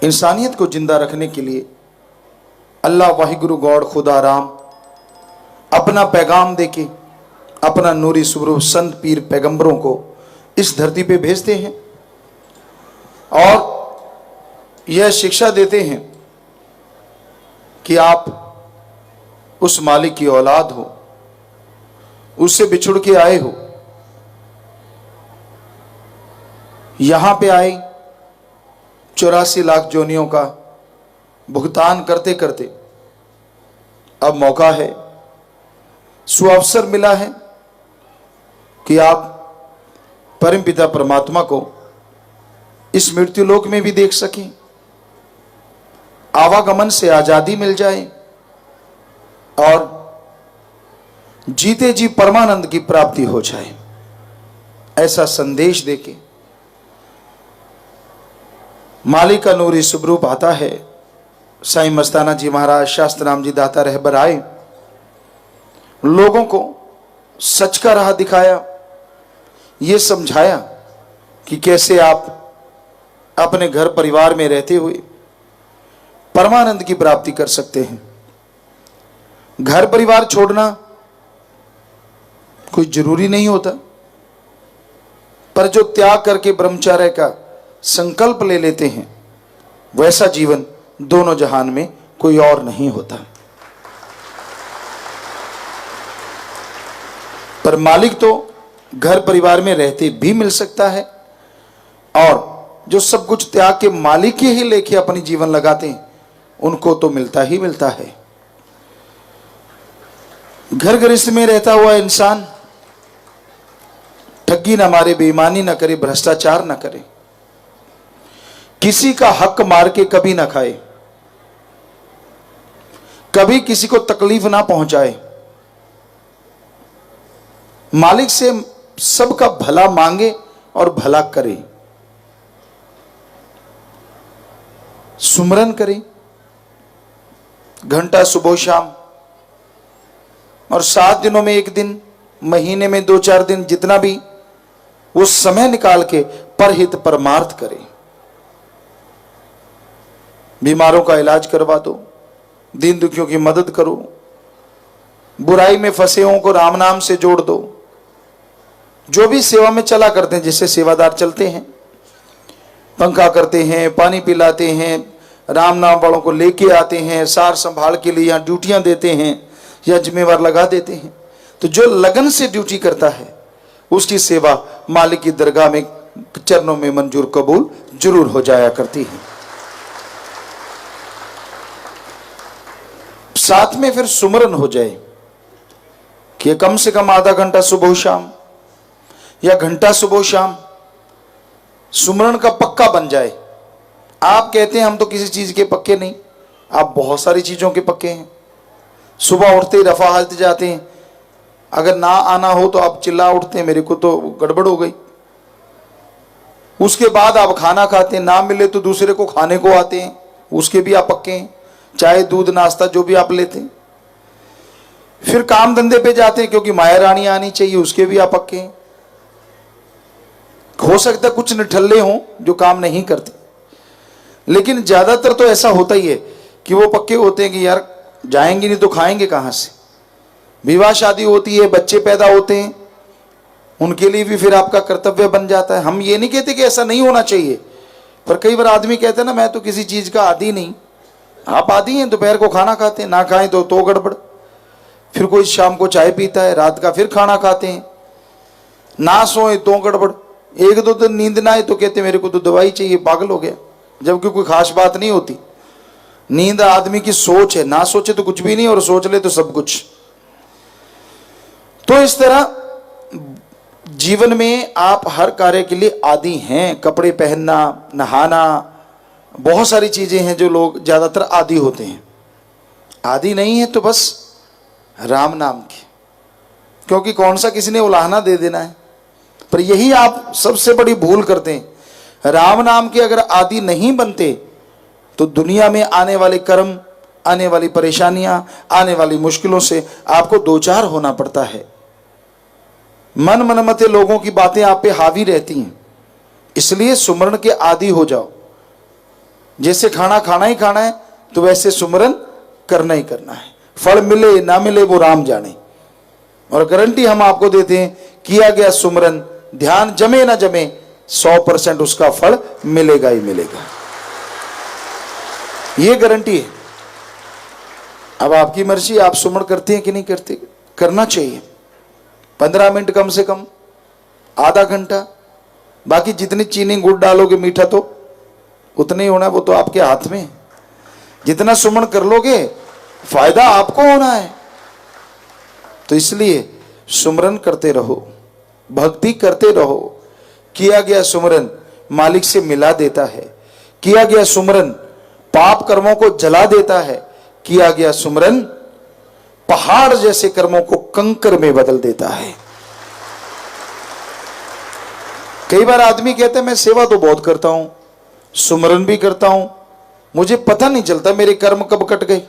इंसानियत को जिंदा रखने के लिए अल्लाह वाहिगुरु गॉड खुदा राम अपना पैगाम देके अपना नूरी स्वरूप संत पीर पैगंबरों को इस धरती पे भेजते हैं और यह शिक्षा देते हैं कि आप उस मालिक की औलाद हो, उससे बिछुड़ के आए हो, यहां पे आए 84 लाख जोनियों का भुगतान करते करते अब मौका है, सुअवसर मिला है कि आप परमपिता परमात्मा को इस मृत्युलोक में भी देख सकें, आवागमन से आजादी मिल जाए और जीते जी परमानंद की प्राप्ति हो जाए। ऐसा संदेश देके मालिक का नूरी स्वरूप आता है। साईं मस्ताना जी महाराज शास्त्रनाम जी दाता रहबर आए, लोगों को सच का राह दिखाया, ये समझाया कि कैसे आप अपने घर परिवार में रहते हुए परमानंद की प्राप्ति कर सकते हैं। घर परिवार छोड़ना कोई जरूरी नहीं होता, पर जो त्याग करके ब्रह्मचर्य का संकल्प ले लेते हैं वैसा जीवन दोनों जहान में कोई और नहीं होता। पर मालिक तो घर परिवार में रहते भी मिल सकता है और जो सब कुछ त्याग के मालिक के ही लेके अपनी जीवन लगाते हैं उनको तो मिलता ही मिलता है। घर गृहस्थ में रहता हुआ इंसान ठगी ना मारे, बेईमानी ना करे, भ्रष्टाचार ना करे, किसी का हक मार के कभी ना खाए, कभी किसी को तकलीफ ना पहुंचाए, मालिक से सबका भला मांगे और भला करे, सुमरन करे घंटा सुबह शाम, और 7 दिनों में 1 दिन, महीने में 2-4 दिन, जितना भी वो समय निकाल के परहित परमार्थ करे। बीमारों का इलाज करवा दो, दीन दुखियों की मदद करो, बुराई में फंसे हुओं को राम नाम से जोड़ दो। जो भी सेवा में चला करते हैं, जिससे सेवादार चलते हैं, पंखा करते हैं, पानी पिलाते हैं, राम नाम वालों को लेके आते हैं, सार संभाल के लिए यहाँ ड्यूटियां देते हैं या जिम्मेवार लगा देते हैं, तो जो लगन से ड्यूटी करता है उसकी सेवा मालिक की दरगाह में चरणों में मंजूर कबूल जरूर हो जाया करती है। साथ में फिर सुमरन हो जाए कि कम से कम आधा घंटा सुबह शाम या घंटा सुबह शाम सुमरन का पक्का बन जाए। आप कहते हैं हम तो किसी चीज के पक्के नहीं, आप बहुत सारी चीजों के पक्के हैं। सुबह उठते ही रफा हालते जाते हैं, अगर ना आना हो तो आप चिल्ला उठते हैं मेरे को तो गड़बड़ हो गई। उसके बाद आप खाना खाते हैं, ना मिले तो दूसरे को खाने को आते हैं, उसके भी आप पक्के हैं। चाय दूध नाश्ता जो भी आप लेते हैं, फिर काम धंधे पे जाते हैं क्योंकि माया रानी आनी चाहिए, उसके भी आप पक्के हैं। हो सकता है कुछ निठल्ले हों जो काम नहीं करते, लेकिन ज्यादातर तो ऐसा होता ही है कि वो पक्के होते हैं कि यार जाएंगे नहीं तो खाएंगे कहां से। विवाह शादी होती है, बच्चे पैदा होते हैं, उनके लिए भी फिर आपका कर्तव्य बन जाता है। हम ये नहीं कहते कि ऐसा नहीं होना चाहिए, पर कई बार आदमी कहते हैं ना मैं तो किसी चीज का आदी नहीं। आप आदी हैं, दोपहर को खाना खाते हैं, ना खाएं तो गड़बड़। फिर कोई शाम को चाय पीता है, रात का फिर खाना खाते हैं, ना सोए तो गड़बड़। 1-2 दिन नींद ना आए तो कहते मेरे को तो दवाई चाहिए, पागल हो गया, जबकि कोई खास बात नहीं होती। नींद आदमी की सोच है, ना सोचे तो कुछ भी नहीं और सोच ले तो सब कुछ। तो इस तरह जीवन में आप हर कार्य के लिए आदी हैं। कपड़े पहनना, नहाना, बहुत सारी चीजें हैं जो लोग ज्यादातर आदी होते हैं। आदी नहीं है तो बस राम नाम की, क्योंकि कौन सा किसी ने उलाहना दे देना है। पर यही आप सबसे बड़ी भूल करते हैं। राम नाम के अगर आदी नहीं बनते तो दुनिया में आने वाले कर्म, आने वाली परेशानियां, आने वाली मुश्किलों से आपको दो चार होना पड़ता है। मन मनमते लोगों की बातें आप पे हावी रहती हैं, इसलिए सुमरण के आदी हो जाओ। जैसे खाना खाना ही खाना है तो वैसे सुमरन करना ही करना है। फल मिले ना मिले वो राम जाने। और गारंटी हम आपको देते हैं, किया गया सुमरन, ध्यान जमे ना जमे, 100% उसका फल मिलेगा ही मिलेगा, ये गारंटी है। अब आपकी मर्जी, आप सुमरण करते हैं कि नहीं करते। करना चाहिए 15 मिनट कम से कम, आधा घंटा। बाकी जितनी चीनी गुड़ डालोगे मीठा तो उतना ही होना है, वो तो आपके हाथ में है। जितना सुमरण कर लोगे फायदा आपको होना है। तो इसलिए सुमरन करते रहो, भक्ति करते रहो। किया गया सुमरन मालिक से मिला देता है। किया गया सुमरन पाप कर्मों को जला देता है। किया गया सुमरन पहाड़ जैसे कर्मों को कंकर में बदल देता है। कई बार आदमी कहते हैं मैं सेवा तो बहुत करता हूं, सुमरन भी करता हूं, मुझे पता नहीं चलता मेरे कर्म कब कट गए।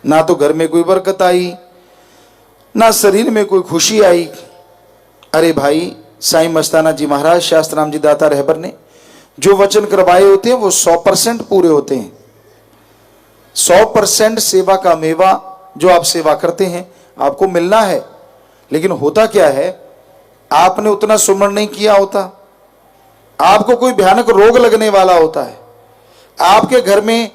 ना तो घर में कोई बरकत आई, ना शरीर में कोई खुशी आई। अरे भाई, साईं मस्ताना जी महाराज, शास्त्राम जी दाता रहबर ने जो वचन करवाए होते हैं वो 100% पूरे होते हैं। 100% सेवा का मेवा जो आप सेवा करते हैं आपको मिलना है। लेकिन होता क्या है, आपने उतना सुमरण नहीं किया होता, आपको कोई भयानक रोग लगने वाला होता है, आपके घर में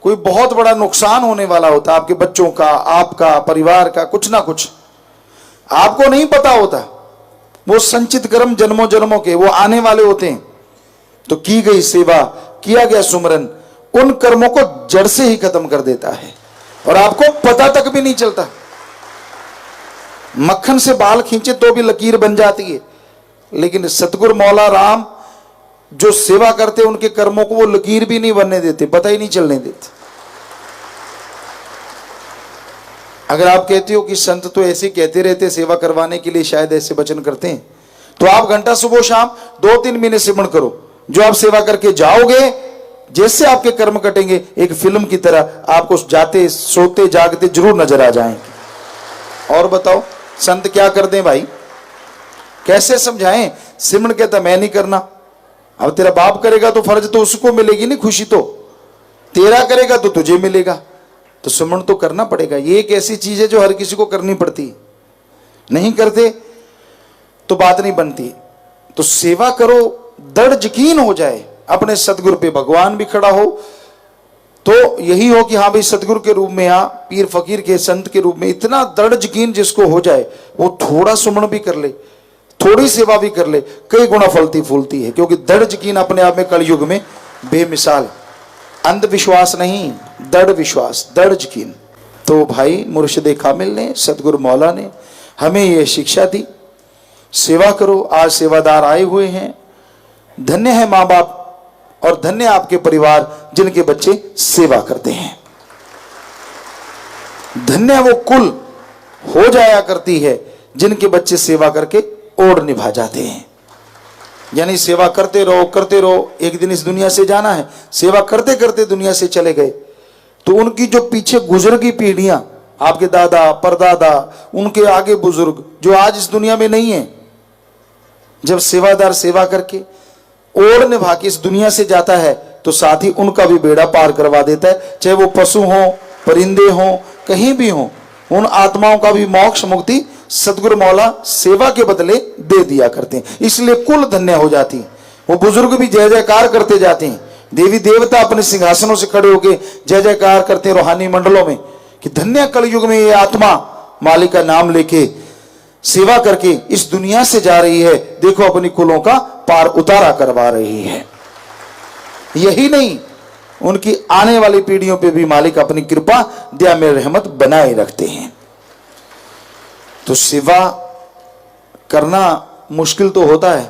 कोई बहुत बड़ा नुकसान होने वाला होता है, आपके बच्चों का, आपका, परिवार का, कुछ ना कुछ आपको नहीं पता होता। वो संचित कर्म जन्मों जन्मों के वो आने वाले होते हैं। तो की गई सेवा, किया गया सुमरन उन कर्मों को जड़ से ही खत्म कर देता है और आपको पता तक भी नहीं चलता। मक्खन से बाल खींचे तो भी लकीर बन जाती है, लेकिन सतगुरु मौला राम जो सेवा करते उनके कर्मों को वो लकीर भी नहीं बनने देते, पता ही नहीं चलने देते। अगर आप कहते हो कि संत तो ऐसे कहते रहते सेवा करवाने के लिए शायद ऐसे वचन करते हैं, तो आप घंटा सुबह शाम 2-3 महीने सिमरण करो। जो आप सेवा करके जाओगे, जैसे आपके कर्म कटेंगे एक फिल्म की तरह आपको जाते सोते जागते जरूर नजर आ जाएंगे। और बताओ संत क्या कर दें भाई, कैसे समझाएं। सिमरण कहता मैं नहीं करना। अब तेरा बाप करेगा तो फर्ज तो उसको मिलेगी नहीं, खुशी तो तेरा करेगा तो तुझे मिलेगा। तो सुमरण तो करना पड़ेगा। ये एक ऐसी चीज है जो हर किसी को करनी पड़ती है, नहीं करते तो बात नहीं बनती। तो सेवा करो, दृढ़ यकीन हो जाए अपने सतगुरु पे, भगवान भी खड़ा हो तो यही हो कि हाँ भाई सतगुरु के रूप में या पीर फकीर के संत के रूप में इतना दृढ़ यकीन जिसको हो जाए, वो थोड़ा सुमरण भी कर ले, थोड़ी सेवा भी कर ले, कई गुना फलती फूलती है। क्योंकि दृढ़ यकीन अपने आप में कलयुग में बेमिसाल। अंधविश्वास नहीं, दृढ़ विश्वास, दृढ़ यकीन। तो भाई मुर्शिद कामिल ने, सतगुरु मौला ने हमें यह शिक्षा दी, सेवा करो। आज सेवादार आए हुए हैं, धन्य है माँ बाप और धन्य आपके परिवार जिनके बच्चे सेवा करते हैं। धन्य वो कुल हो जाया करती है जिनके बच्चे सेवा करके ओर निभा जाते हैं। यानी सेवा करते रहो, एक दिन इस दुनिया से जाना है। सेवा करते करते दुनिया से चले गए तो उनकी जो पीछे गुजर की पीढ़ियां, आपके दादा परदादा, उनके आगे बुजुर्ग जो आज इस दुनिया में नहीं है, जब सेवादार सेवा करके ओर निभा के इस दुनिया से जाता है तो साथ ही उनका भी बेड़ा पार करवा देता है। चाहे वो पशु हो, परिंदे हो, कहीं भी हो, उन आत्माओं का भी मोक्ष मुक्ति सतगुरु मौला सेवा के बदले दे दिया करते हैं। इसलिए कुल धन्य हो जाती है। वो बुजुर्ग भी जय जयकार करते जाते हैं, देवी देवता अपने सिंहासनों से खड़े होकर जय जयकार करते हैं रूहानी मंडलों में कि धन्य कलयुग में ये आत्मा मालिक का नाम लेके सेवा करके इस दुनिया से जा रही है। देखो अपनी कुलों का पार उतारा करवा रही है। यही नहीं, उनकी आने वाली पीढ़ियों पे भी मालिक अपनी कृपा दया में रहमत बनाए रखते हैं। तो सेवा करना मुश्किल तो होता है।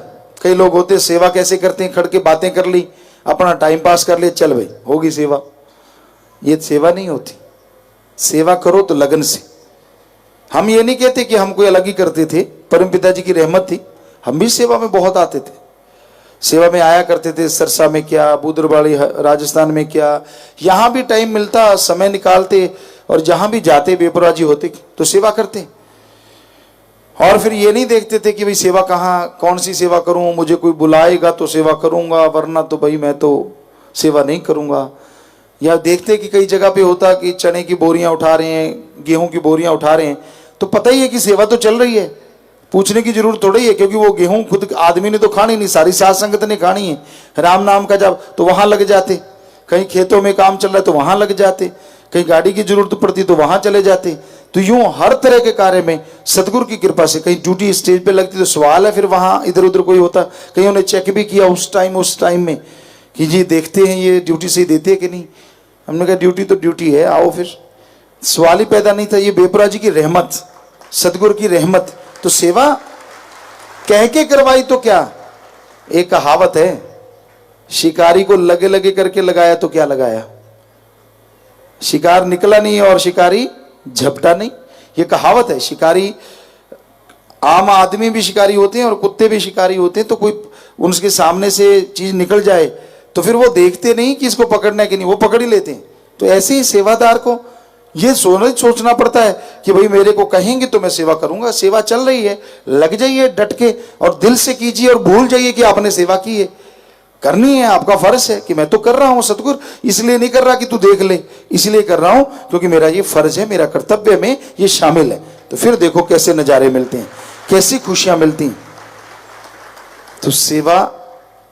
कई लोग होते हैं सेवा कैसे करते हैं, खड़ के बातें कर ली, अपना टाइम पास कर लिया, चल भाई होगी सेवा। ये सेवा नहीं होती। सेवा करो तो लगन से। हम ये नहीं कहते कि हम कोई अलग ही करते थे, परम पिताजी की रहमत थी, हम भी सेवा में बहुत आते थे। सेवा में आया करते थे, सरसा में क्या, बुदरवाड़ी राजस्थान में क्या, यहाँ भी टाइम मिलता समय निकालते और जहाँ भी जाते बेपरवाजी होते तो सेवा करते। और फिर ये नहीं देखते थे कि भाई सेवा कहाँ, कौन सी सेवा करूं, मुझे कोई बुलाएगा तो सेवा करूंगा, वरना तो भाई मैं तो सेवा नहीं करूँगा। या देखते कि कई जगह पे होता कि चने की बोरियां उठा रहे हैं, गेहूं की बोरियां उठा रहे हैं, तो पता ही है कि सेवा तो चल रही है, पूछने की जरूरत थोड़ी है, क्योंकि वो गेहूं खुद आदमी ने तो खानी नहीं, सारी साध संगत ने खानी है। राम नाम का जब तो वहां लग जाते, कहीं खेतों में काम चल रहा है तो वहां लग जाते, कहीं गाड़ी की जरूरत पड़ती तो वहां चले जाते। तो यूं हर तरह के कार्य में सतगुरु की कृपा से, कहीं ड्यूटी स्टेज पे लगती तो सवाल है, फिर वहां इधर उधर कोई होता, कहीं उन्हें चेक भी किया उस टाइम में कि जी देखते हैं ये ड्यूटी सही देते हैं कि नहीं। हमने कहा ड्यूटी तो ड्यूटी है, आओ फिर। सवाल ही पैदा नहीं था। ये बेपुरा जी की रहमत, सतगुरु की रहमत। तो सेवा कह के करवाई तो क्या, एक कहावत है, शिकारी को लगे लगे करके लगाया तो क्या लगाया, शिकार निकला नहीं और शिकारी झपटा नहीं। ये कहावत है। शिकारी, आम आदमी भी शिकारी होते हैं और कुत्ते भी शिकारी होते हैं। तो कोई उनके सामने से चीज निकल जाए तो फिर वो देखते नहीं कि इसको पकड़ना है कि नहीं, वो पकड़ ही लेते हैं। तो ऐसे ही सेवादार को ये सोचना पड़ता है कि भाई मेरे को कहेंगे तो मैं सेवा करूंगा। सेवा चल रही है, लग जाइए डट के और दिल से कीजिए और भूल जाइए कि आपने सेवा की है। करनी है, आपका फर्ज है कि मैं तो कर रहा हूं सतगुरु, इसलिए नहीं कर रहा कि तू देख ले, इसलिए कर रहा हूं क्योंकि मेरा ये फर्ज है, मेरा कर्तव्य में ये शामिल है। तो फिर देखो कैसे नजारे मिलते हैं, कैसी खुशियां मिलती हैं। तो सेवा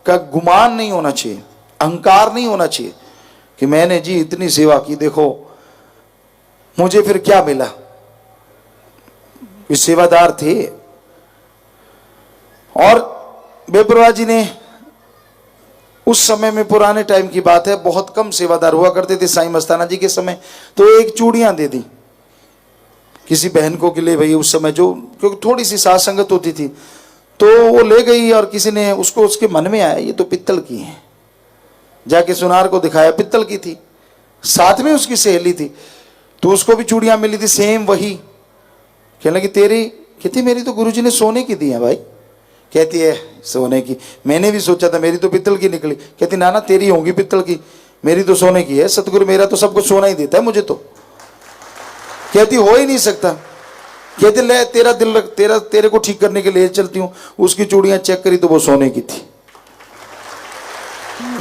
का गुमान नहीं होना चाहिए, अहंकार नहीं होना चाहिए कि मैंने जी इतनी सेवा की, देखो मुझे फिर क्या मिला। वे सेवादार थे। और बेपरवाह जी ने उस समय में, पुराने टाइम की बात है, बहुत कम सेवादार हुआ करते थे। साईं मस्ताना जी के समय तो एक चूड़ियां दे दी किसी बहन को के लिए, भाई उस समय जो, क्योंकि थोड़ी सी साथ संगत होती थी, तो वो ले गई और किसी ने उसको, उसके मन में आया ये तो पित्तल की है, जाके सुनार को दिखाया, पित्तल की थी। साथ में उसकी सहेली थी तो उसको भी चूड़ियां मिली थी सेम वही। कहने लगी तेरी, कहती मेरी तो गुरुजी ने सोने की दी है भाई। कहती है सोने की, मैंने भी सोचा था मेरी तो पित्तल की निकली। कहती ना ना तेरी होंगी पित्तल की, मेरी तो सोने की है। सतगुरु मेरा तो सब कुछ सोना ही देता है मुझे तो। कहती हो ही नहीं सकता। कहती ले तेरा दिल, तेरे को ठीक करने के लिए चलती हूँ। उसकी चूड़ियां चेक करी तो वो सोने की थी।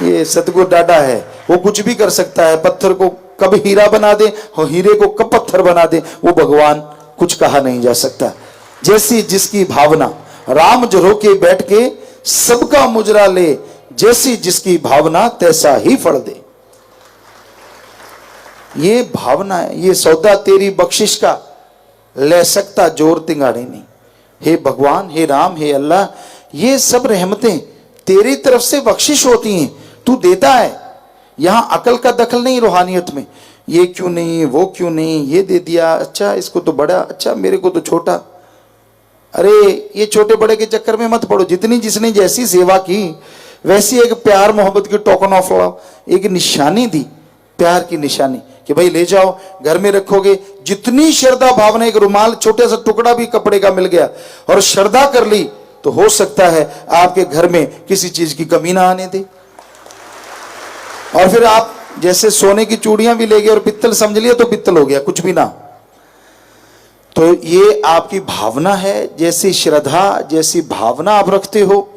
ये सतगुरु डाडा है, वो कुछ भी कर सकता है। पत्थर को कब हीरा बना दे और हीरे को कब पत्थर बना दे, वो भगवान कुछ कहा नहीं जा सकता। जैसी जिसकी भावना, राम जो रोके बैठ के सबका मुजरा ले, जैसी जिसकी भावना तैसा ही फल दे। ये भावना है, ये सौदा तेरी बख्शिश का, ले सकता जोर तिंगाड़े नहीं। हे भगवान, हे राम, हे अल्लाह, ये सब रहमतें तेरी तरफ से बख्शिश होती हैं, तू देता है। यहां अकल का दखल नहीं रूहानियत में, ये क्यों नहीं, वो क्यों नहीं, ये दे दिया, अच्छा इसको तो बड़ा, अच्छा मेरे को तो छोटा। अरे ये छोटे बड़े के चक्कर में मत पड़ो। जितनी जिसने जैसी सेवा की वैसी एक प्यार मोहब्बत की टोकन ऑफ लव, एक निशानी दी, प्यार की निशानी कि भाई ले जाओ, घर में रखोगे। जितनी श्रद्धा भावना, एक रुमाल छोटा सा टुकड़ा भी कपड़े का मिल गया और श्रद्धा कर ली तो हो सकता है आपके घर में किसी चीज की कमी ना आने दे। और फिर आप जैसे सोने की चूड़ियां भी ले गए और पित्तल समझ लिया तो पित्तल हो गया, कुछ भी ना। तो ये आपकी भावना है। जैसी श्रद्धा, जैसी भावना आप रखते हो,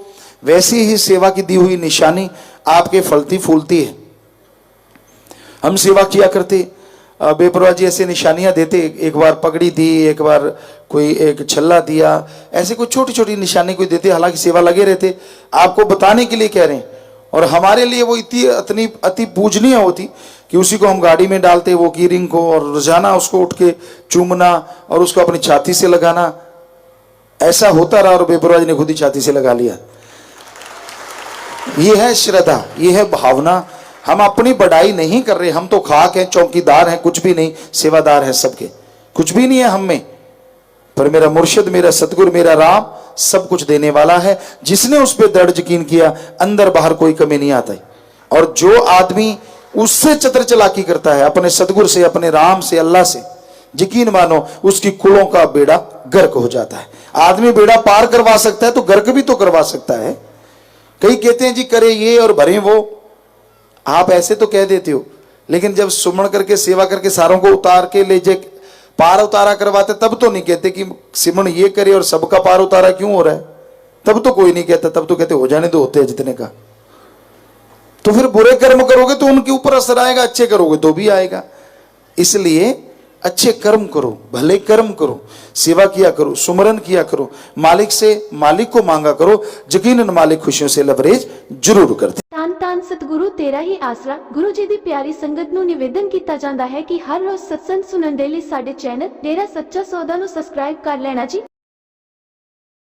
वैसी ही सेवा की दी हुई निशानी आपके फलती फूलती है। हम सेवा किया करते, बेपरवाह जी ऐसे निशानियां देते। एक बार पगड़ी दी, एक बार कोई एक छल्ला दिया, ऐसे कोई छोटी छोटी निशानी कोई देते। हालांकि सेवा लगे रहते, आपको बताने के लिए कह रहे हैं। और हमारे लिए वो इतनी अति पूजनीय होती कि उसी को हम गाड़ी में डालते, वो की रिंग को, और रोजाना उसको उठ के चूमना और उसको अपनी छाती से लगाना। ऐसा होता रहा और बेपरवाह जी ने खुद ही छाती से लगा लिया। ये है श्रद्धा, ये है भावना। हम अपनी बढ़ाई नहीं कर रहे, हम तो खाक हैं, चौकीदार हैं, कुछ भी नहीं, सेवादार हैं सबके, कुछ भी नहीं है हम में। पर मेरा मुर्शिद, मेरा सतगुरु, मेरा राम सब कुछ देने वाला है। जिसने उस पर दृढ़ यकीन किया, अंदर बाहर कोई कमी नहीं आता है। और जो आदमी उससे चतर चालाकी करता है, अपने सतगुरु से, अपने राम से, अल्लाह से, यकीन मानो उसकी कुलों का बेड़ा गर्क हो जाता है। आदमी बेड़ा पार करवा सकता है तो गर्क भी तो करवा सकता है। कई कहते हैं जी करे ये और भरे वो, आप ऐसे तो कह देते हो, लेकिन जब सुमन करके सेवा करके सारों को उतार के ले जाए, पार उतारा करवाते, तब तो नहीं कहते कि सिमन ये करे और सबका पार उतारा क्यों हो रहा है। तब तो कोई नहीं कहता, तब तो कहते हो जाने दो, होते हैं जितने का। तो फिर बुरे कर्म करोगे तो उनके ऊपर असर आएगा, अच्छे करोगे तो भी आएगा। इसलिए अच्छे कर्म करो, भले कर्म करो, सेवा किया करो, सुमरन किया करो, मालिक से मालिक को मांगा करो, यकीनन मालिक खुशियों से लवरेज जरूर करते। ਧੰਨ ਧੰਨ ਸਤਿਗੁਰੂ ਤੇਰਾ ਹੀ ਆਸਰਾ। ਗੁਰੂ ਜੀ ਦੀ ਪਿਆਰੀ ਸੰਗਤ ਨੂੰ ਨਿਵੇਦਨ ਕੀਤਾ ਜਾਂਦਾ ਹੈ ਕਿ ਹਰ ਰੋਜ਼ ਸਤਸੰਗ ਸੁਣਨ ਦੇ ਲਈ ਸਾਡੇ ਚੈਨਲ ਡੇਰਾ ਸੱਚਾ ਸੌਦਾ ਨੂੰ ਸਬਸਕ੍ਰਾਈਬ ਕਰ ਲੈਣਾ ਜੀ।